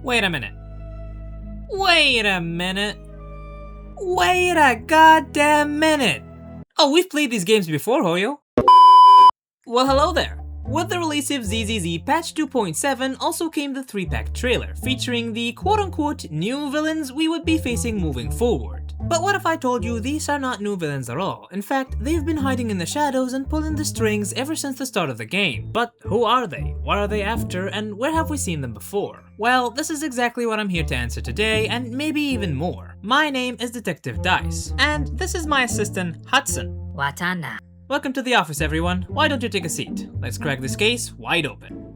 Wait a minute. Wait a minute. Wait a goddamn minute. Oh, we've played these games before, Hoyo. Well, hello there. With the release of ZZZ Patch 2.7 also came the 3-pack trailer, featuring the quote-unquote new villains we would be facing moving forward. But what if I told you these are not new villains at all? In fact, they've been hiding in the shadows and pulling the strings ever since the start of the game. But who are they? What are they after? And where have we seen them before? Well, this is exactly what I'm here to answer today, and maybe even more. My name is Detective Dice, and this is my assistant, Hudson. Watana. Welcome to the office, everyone. Why don't you take a seat? Let's crack this case wide open.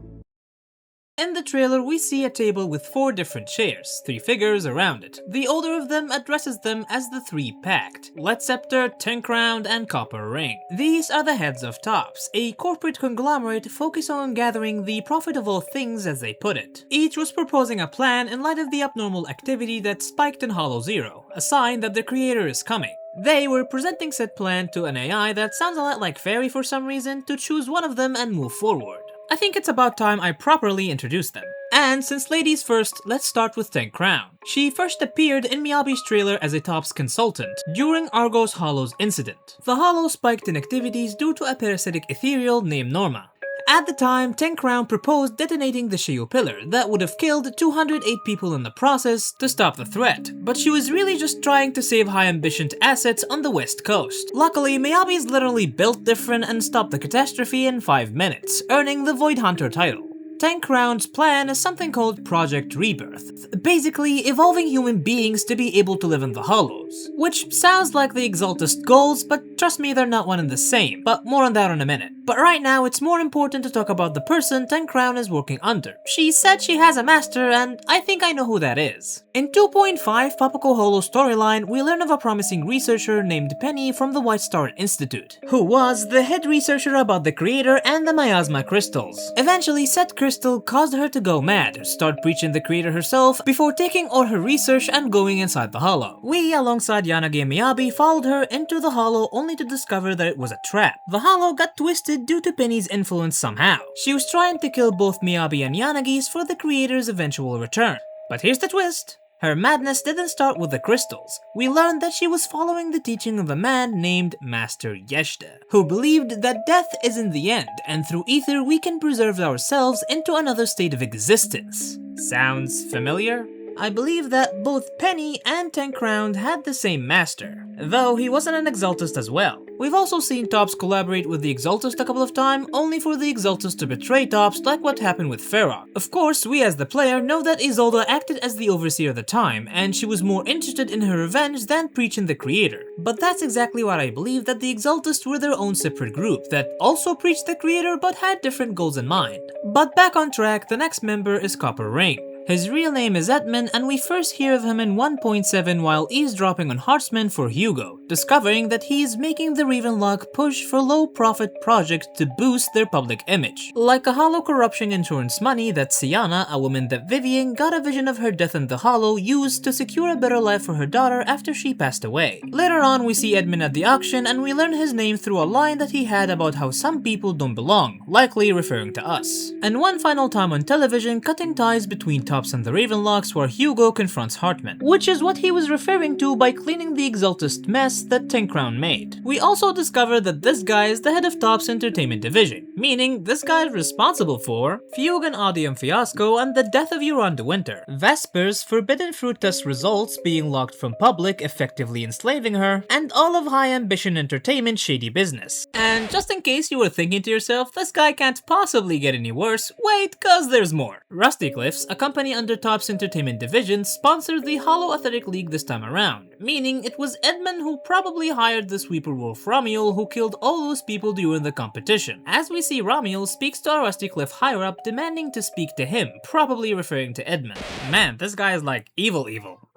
In the trailer, we see a table with 4 different chairs, 3 figures around it. The older of them addresses them as the 3 Pact: Led Scepter, Ten Crown, and Copper Ring. These are the heads of Tops, a corporate conglomerate focused on gathering the profit of all things, as they put it. Each was proposing a plan in light of the abnormal activity that spiked in Hollow Zero, a sign that the creator is coming. They were presenting said plan to an AI that sounds a lot like Fairy for some reason to choose one of them and move forward. I think it's about time I properly introduce them. And since ladies first, let's start with Ten Crown. She first appeared in Miyabi's trailer as a Tops consultant during Argos Hollows incident. The Hollow spiked in activities due to a parasitic ethereal named Norma. At the time, Ten Crown proposed detonating the Shio Pillar that would have killed 208 people in the process to stop the threat, but she was really just trying to save high-ambitioned assets on the west coast. Luckily, Miyabi's literally built different and stopped the catastrophe in 5 minutes, earning the Void Hunter title. Ten Crown's plan is something called Project Rebirth, basically evolving human beings to be able to live in the Hollows. Which sounds like the Exaltist goals, but trust me, they're not one and the same, but more on that in a minute. But right now, it's more important to talk about the person Ten Crown is working under. She said she has a master, and I think I know who that is. In 2.5 Papaco Hollow storyline, we learn of a promising researcher named Penny from the White Star Institute, who was the head researcher about the creator and the miasma crystals. Eventually, said crystal caused her to go mad, start preaching the creator herself before taking all her research and going inside the Hollow. We, alongside Yanagi and Miyabi, followed her into the Hollow only to discover that it was a trap. The Hollow got twisted due to Penny's influence somehow. She was trying to kill both Miyabi and Yanagi's for the creator's eventual return. But here's the twist. Her madness didn't start with the crystals. We learned that she was following the teaching of a man named Master Yeshda, who believed that death isn't the end, and through ether we can preserve ourselves into another state of existence. Sounds familiar? I believe that both Penny and Ten Crown had the same master, though he wasn't an Exaltist as well. We've also seen Tops collaborate with the Exaltist a couple of times, only for the Exaltist to betray Tops, like what happened with Farrock. Of course, we as the player know that Isolde acted as the overseer at the time, and she was more interested in her revenge than preaching the creator. But that's exactly what I believe, that the Exaltists were their own separate group that also preached the creator but had different goals in mind. But back on track, the next member is Copper Ring. His real name is Edmund, and we first hear of him in 1.7 while eavesdropping on Heartsman for Hugo, discovering that he's making the Ravenlock push for low-profit projects to boost their public image. Like a Hollow corruption insurance money that Sienna, a woman that Vivian got a vision of her death in the Hollow, used to secure a better life for her daughter after she passed away. Later on, we see Edmund at the auction, and we learn his name through a line that he had about how some people don't belong, likely referring to us. And one final time on television, cutting ties between Tops and the Ravenlocks, where Hugo confronts Hartman, which is what he was referring to by cleaning the Exaltist mess that Ten Crown made. We also discover that this guy is the head of Tops Entertainment Division, meaning this guy is responsible for Fugue and Odium Fiasco and the death of Euron de Winter, Vesper's forbidden fruit test results being locked from public, effectively enslaving her, and all of High Ambition Entertainment's shady business. And just in case you were thinking to yourself, this guy can't possibly get any worse, wait, cause there's more. Rusty Cliffs, a company under Tops Entertainment Division, sponsored the Hollow Athletic League this time around, meaning it was Edmund who probably hired the sweeper wolf Romuald who killed all those people during the competition. As we see, Romuald speaks to a Rusty Cliff higher-up demanding to speak to him, probably referring to Edmund. Man, this guy is like evil.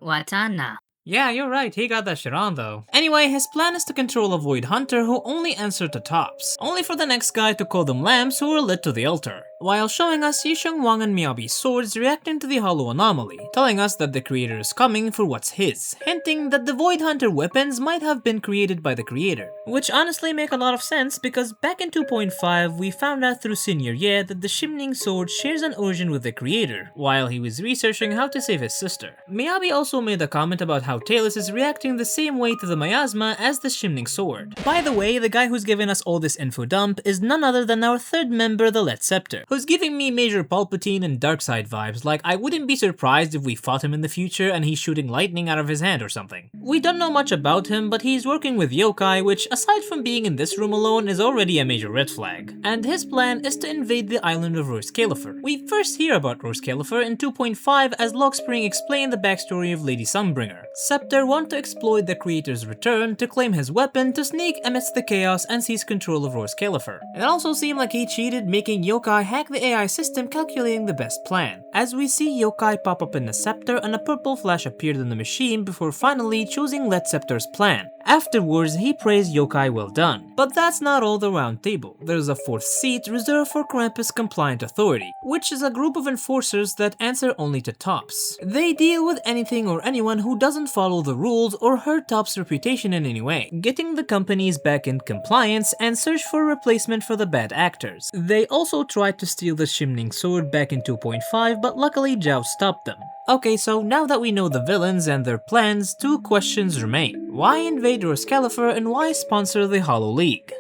Watana. Yeah, you're right, he got that shit on though. Anyway, his plan is to control a Void Hunter who only answered to Tops, only for the next guy to call them lambs who were led to the altar. while showing us Yisheng Wang and Miyabi's swords reacting to the hollow anomaly, telling us that the creator is coming for what's his, hinting that the Void Hunter weapons might have been created by the creator. Which honestly make a lot of sense because back in 2.5 we found out through Senior Ye that the Shimning sword shares an origin with the creator, while he was researching how to save his sister. Miyabi also made a comment about how Talus is reacting the same way to the miasma as the Shimning sword. By the way, the guy who's giving us all this info dump is none other than our third member, the Led Scepter, who's giving me major Palpatine and Darkseid vibes, like I wouldn't be surprised if we fought him in the future and he's shooting lightning out of his hand or something. We don't know much about him, but he's working with yokai, which aside from being in this room alone is already a major red flag. And his plan is to invade the island of roscaelifer. We first hear about roscaelifer in 2.5 as Lockspring explained the backstory of Lady Sunbringer. Scepter want to exploit the creator's return to claim his weapon to sneak amidst the chaos and seize control of roscaelifer. It also seemed like he cheated, making yokai hack the AI system calculating the best plan. As we see yokai pop up in the scepter and a purple flash appeared in the machine before finally choosing Led Scepter's plan. Afterwards, he praised yokai well done. But that's not all the round table. There's a fourth seat reserved for Krampus Compliant Authority, which is a group of enforcers that answer only to Tops. They deal with anything or anyone who doesn't follow the rules or hurt Tops' reputation in any way, getting the companies back in compliance and search for a replacement for the bad actors. They also tried to steal the Shimning sword back in 2.5, but luckily Zhao stopped them. Okay, so now that we know the villains and their plans, two questions remain. Why invade roscaelifer and why sponsor the Hollow League?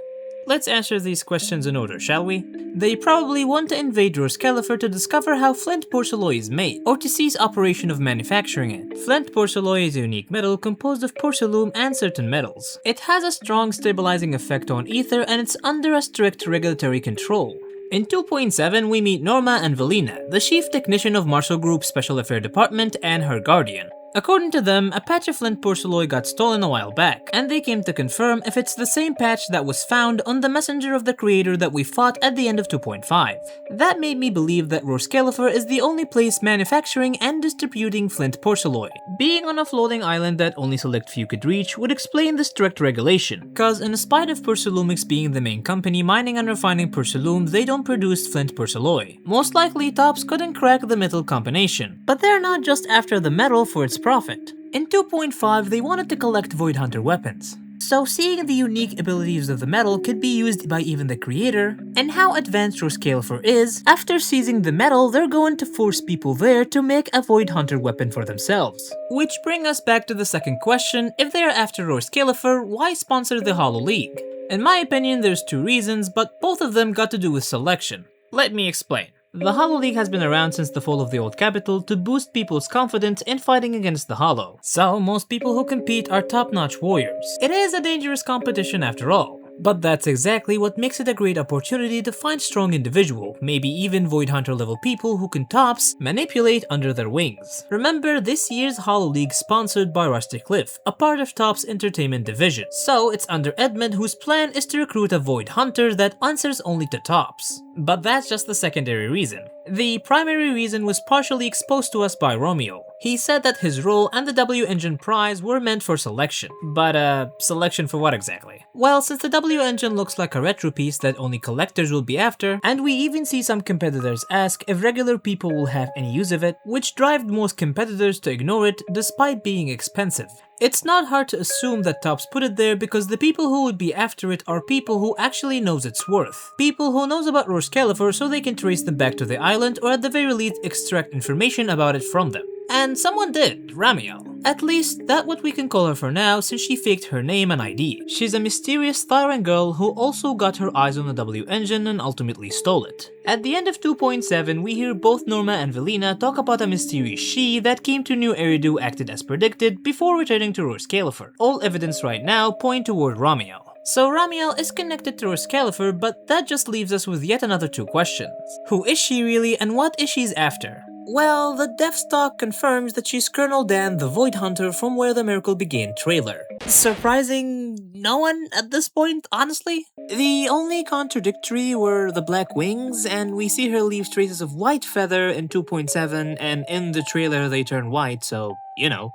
Let's answer these questions in order, shall we? They probably want to invade roscaelifer to discover how flint porcelloy is made, or to seize operation of manufacturing it. Flint porcelloy is a unique metal composed of porcelain and certain metals. It has a strong stabilizing effect on ether and it's under a strict regulatory control. In 2.7, we meet Norma and Velina, the chief technician of Marshall Group's Special Affair Department and her guardian. According to them, a patch of flint porcelloy got stolen a while back, and they came to confirm if it's the same patch that was found on the messenger of the creator that we fought at the end of 2.5. That made me believe that roscaelifer is the only place manufacturing and distributing flint porcelloy. Being on a floating island that only select few could reach would explain the strict regulation, cause in spite of Porcelumics being the main company mining and refining porcelain, they don't produce flint porcelloy. Most likely Tops couldn't crack the metal combination, but they're not just after the metal for its profit. In 2.5, they wanted to collect Void Hunter weapons. So seeing the unique abilities of the metal could be used by even the creator, and how advanced roscaelifer is, after seizing the metal they're going to force people there to make a Void Hunter weapon for themselves. Which bring us back to the second question, if they're after roscaelifer, why sponsor the Hollow League? In my opinion there's two reasons, but both of them got to do with selection. Let me explain. The Hollow League has been around since the fall of the old capital to boost people's confidence in fighting against the Hollow. So most people who compete are top-notch warriors. It is a dangerous competition after all. But that's exactly what makes it a great opportunity to find strong individual, maybe even Void Hunter level people who can Tops manipulate under their wings. Remember, this year's Hollow League sponsored by Rusty Cliff, a part of Tops Entertainment Division. So it's under Edmund, whose plan is to recruit a Void Hunter that answers only to Tops. But that's just the secondary reason. The primary reason was partially exposed to us by Romeo. He said that his role and the W Engine prize were meant for selection. But selection for what exactly? Well, since the W Engine looks like a retro piece that only collectors will be after, and we even see some competitors ask if regular people will have any use of it, which drove most competitors to ignore it despite being expensive. It's not hard to assume that Tops put it there because the people who would be after it are people who actually knows its worth. People who knows about roscaelifer so they can trace them back to the island or at the very least extract information about it from them. And someone did, Ramiel. At least, that's what we can call her for now since she faked her name and ID. She's a mysterious Thyran girl who also got her eyes on the W Engine and ultimately stole it. At the end of 2.7, we hear both Norma and Velina talk about a mysterious she that came to New Eridu acted as predicted before returning to roscaelifer. All evidence right now point toward Ramiel. So Ramiel is connected to roscaelifer, but that just leaves us with yet another two questions. Who is she really and what is she after? Well, the dev stock confirms that she's Colonel Dan the Void Hunter from Where the Miracle Began trailer. Surprising no one at this point, honestly? The only contradictory were the black wings, and we see her leave traces of white feather in 2.7, and in the trailer they turn white, so, you know,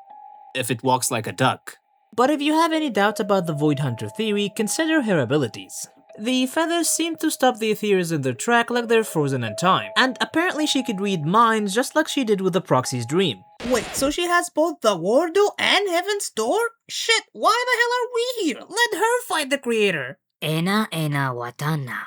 if it walks like a duck. But if you have any doubts about the Void Hunter theory, consider her abilities. The feathers seem to stop the ethereals in their track like they're frozen in time, and apparently she could read minds just like she did with the proxy's dream. Wait, so she has both the Wardo and Heaven's Door? Shit, why the hell are we here? Let her fight the creator. Ena watana.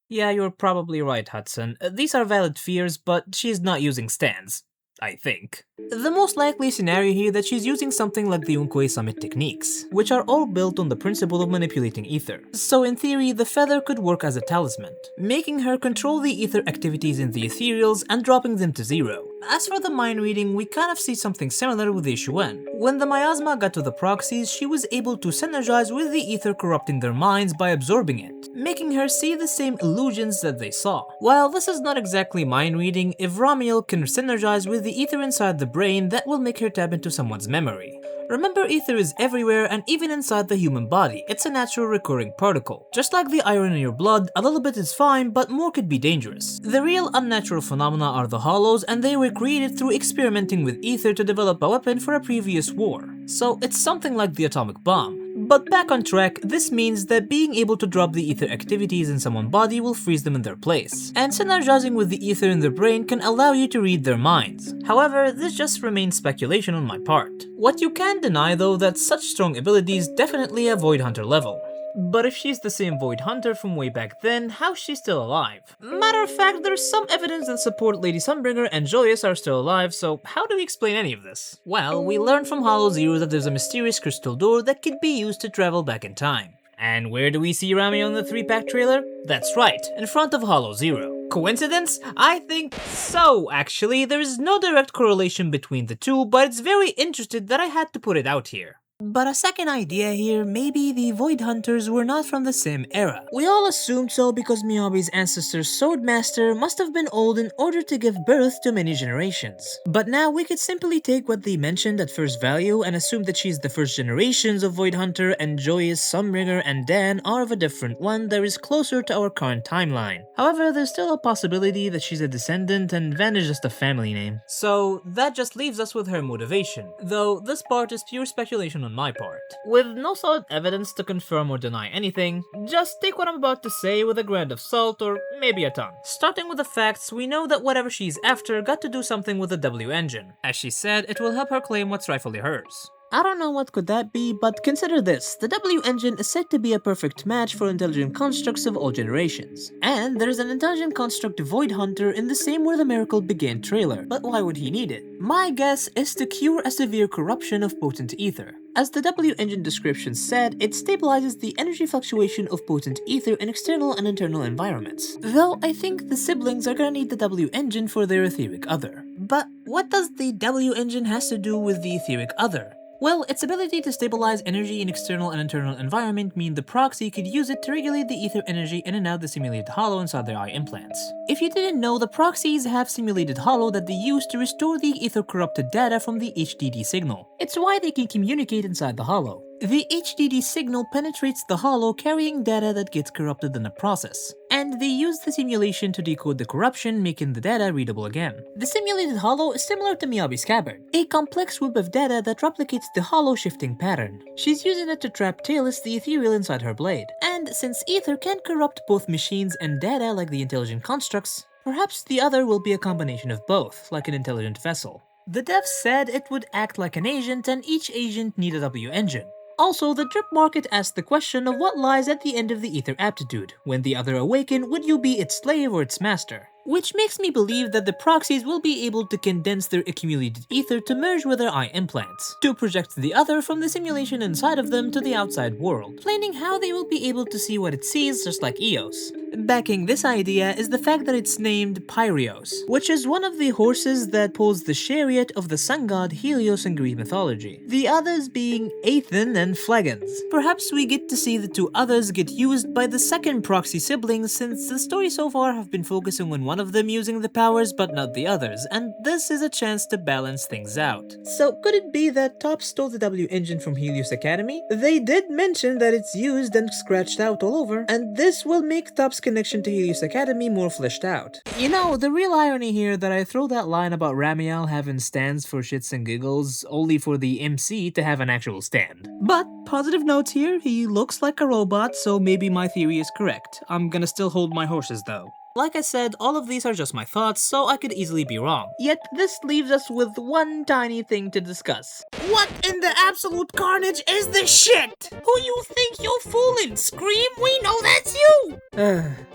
Yeah, you're probably right, Hudson. These are valid fears, but she's not using stands. I think. The most likely scenario here that she's using something like the Unkwe Summit techniques, which are all built on the principle of manipulating ether. So in theory, the feather could work as a talisman, making her control the ether activities in the ethereals and dropping them to zero. As for the mind reading, we kind of see something similar with the Ishuan. When the miasma got to the proxies, she was able to synergize with the ether corrupting their minds by absorbing it, making her see the same illusions that they saw. While this is not exactly mind reading, if Ramiel can synergize with the ether inside the brain, that will make her tap into someone's memory. Remember, ether is everywhere and even inside the human body. It's a natural recurring particle. Just like the iron in your blood, a little bit is fine, but more could be dangerous. The real unnatural phenomena are the hollows, and they were created through experimenting with ether to develop a weapon for a previous war. So it's something like the atomic bomb. But back on track, this means that being able to drop the ether activities in someone's body will freeze them in their place, and synergizing with the ether in their brain can allow you to read their minds. However, this just remains speculation on my part. What you can deny though, that such strong abilities definitely a Void Hunter level. But if she's the same Void Hunter from way back then, how's she still alive? Matter of fact, there's some evidence that support Lady Sunbringer and Joyous are still alive, so how do we explain any of this? Well, we learned from Hollow Zero that there's a mysterious crystal door that could be used to travel back in time. And where do we see Rami on the 3-pack trailer? That's right, in front of Hollow Zero. Coincidence? I think so, actually. There is no direct correlation between the two, but it's very interesting that I had to put it out here. But a second idea here, maybe the Void Hunters were not from the same era. We all assumed so because Miyabi's ancestor Swordmaster must have been old in order to give birth to many generations. But now we could simply take what they mentioned at first value and assume that she's the first generations of Void Hunter, and Joyous, Sunbringer, and Dan are of a different one that is closer to our current timeline. However, there's still a possibility that she's a descendant and Van is just a family name. So that just leaves us with her motivation, though this part is pure speculation on my part. With no solid evidence to confirm or deny anything, just take what I'm about to say with a grain of salt or maybe a ton. Starting with the facts, we know that whatever she's after got to do something with the W engine. As she said, it will help her claim what's rightfully hers. I don't know what could that be, but consider this. The W engine is said to be a perfect match for intelligent constructs of all generations. And there's an intelligent construct Void Hunter in the same Where the Miracle Began trailer, but why would he need it? My guess is to cure a severe corruption of potent ether. As the W engine description said, it stabilizes the energy fluctuation of potent ether in external and internal environments. Though I think the siblings are gonna need the W engine for their etheric other. But what does the W engine has to do with the etheric other? Well, its ability to stabilize energy in external and internal environment mean the proxy could use it to regulate the ether energy in and out the simulated hollow inside their eye implants. If you didn't know, the proxies have simulated hollow that they use to restore the ether corrupted data from the HDD signal. It's why they can communicate inside the hollow. The HDD signal penetrates the hollow, carrying data that gets corrupted in the process, and they use the simulation to decode the corruption, making the data readable again. The simulated hollow is similar to Miyabi's scabbard, a complex web of data that replicates the hollow shifting pattern. She's using it to trap Talus, the ethereal inside her blade, and since ether can corrupt both machines and data like the intelligent constructs, perhaps the other will be a combination of both, like an intelligent vessel. The devs said it would act like an agent, and each agent need a W engine. Also, the drip market asked the question of what lies at the end of the ether aptitude. When the other awaken, would you be its slave or its master? Which makes me believe that the proxies will be able to condense their accumulated ether to merge with their eye implants, to project the other from the simulation inside of them to the outside world, planning how they will be able to see what it sees just like Eos. Backing this idea is the fact that it's named Pyrios, which is one of the horses that pulls the chariot of the sun god Helios in Greek mythology, the others being Aethan and Phlegons. Perhaps we get to see the two others get used by the second proxy siblings, since the story so far have been focusing on one one of them using the powers but not the others, and this is a chance to balance things out. So could it be that Top stole the W engine from Helios Academy? They did mention that it's used and scratched out all over, and this will make Top's connection to Helios Academy more fleshed out. You know, the real irony here that I throw that line about Ramiel having stands for shits and giggles only for the MC to have an actual stand. But positive notes here, he looks like a robot, so maybe my theory is correct. I'm gonna still hold my horses though. Like I said, all of these are just my thoughts, so I could easily be wrong. Yet this leaves us with one tiny thing to discuss. What in the absolute carnage is this shit? Who you think you're fooling? Scream, we know that's you!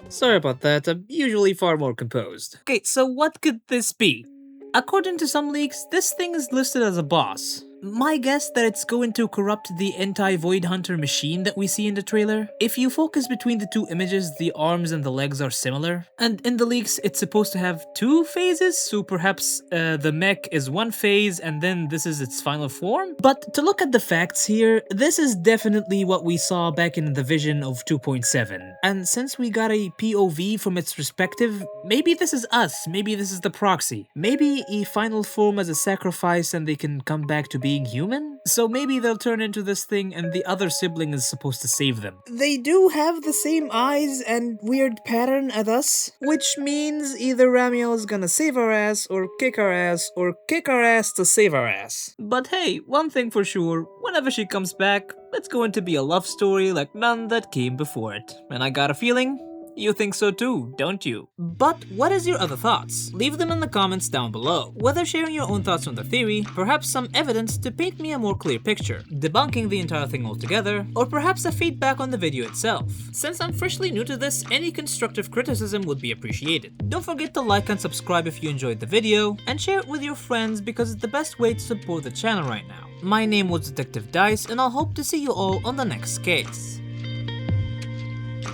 Sorry about that, I'm usually far more composed. Okay, so what could this be? According to some leaks, this thing is listed as a boss. My guess that it's going to corrupt the anti-Void Hunter machine that we see in the trailer. If you focus between the two images, the arms and the legs are similar. And in the leaks, it's supposed to have 2 phases, so perhaps the mech is 1 phase and then this is its final form? But to look at the facts here, this is definitely what we saw back in the vision of 2.7. And since we got a POV from its perspective, maybe this is us, maybe this is the proxy. Maybe a final form as a sacrifice and they can come back to being human? So maybe they'll turn into this thing and the other sibling is supposed to save them. They do have the same eyes and weird pattern as us, which means either Ramiel is gonna save our ass or kick our ass to save our ass. But hey, one thing for sure, whenever she comes back, it's going to be a love story like none that came before it. And I got a feeling you think so too, don't you? But what is your other thoughts? Leave them in the comments down below. Whether sharing your own thoughts on the theory, perhaps some evidence to paint me a more clear picture, debunking the entire thing altogether, or perhaps a feedback on the video itself. Since I'm freshly new to this, any constructive criticism would be appreciated. Don't forget to like and subscribe if you enjoyed the video, and share it with your friends because it's the best way to support the channel right now. My name was Detective Dice, and I'll hope to see you all on the next case.